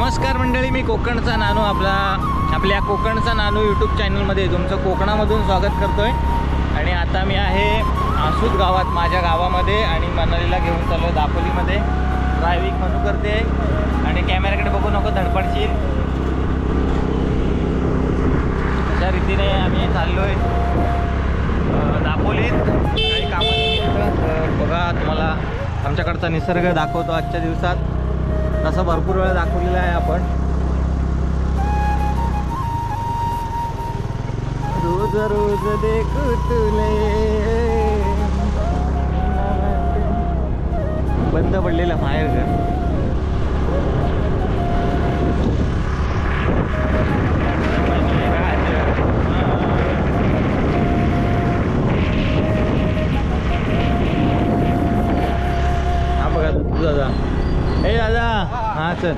नमस्कार मंडळी, मी कोकणचा नानू आपल्या कोकणचा नानू यूट्यूब चॅनलमध्ये तुमचं कोकणामधून स्वागत करतो आहे। आणि आता मी आहे आसूद गावात, माझ्या गावामध्ये, आणि मनालीला घेऊन चाललो आहे दापोलीमध्ये। ड्रायव्हिंग म्हणू करते आणि कॅमेऱ्याकडे बघू नको, धडपडशील। अशा रीतीने आम्ही चाललो आहे दापोलीत काही कामानिमित्त। बघा, तुम्हाला आमच्याकडचा निसर्ग दाखवतो आजच्या दिवसात। तसा भरपूर वेळा दाखवलेला आहे आपण। रोज रोज देखू तुले, बंद पडलेलं माहेर घर। हा बघा तू दादा, हे दादा, हां चल।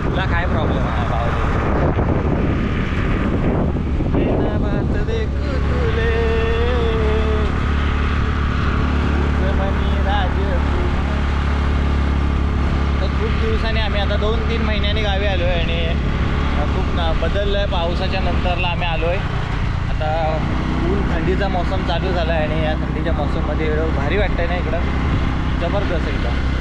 तुला काय प्रॉब्लेम आहे तर खूप दिवसांनी आम्ही आता 2-3 महिन्यांनी गावी आलो आहे आणि खूप बदललं आहे। पावसाच्या नंतरला आम्ही आलो आहे। आता फुल थंडीचा मौसम चालू झाला आहे आणि या थंडीच्या मौसममध्ये एवढं भारी वाटतं ना, इकडं जबरदस्त एकदम।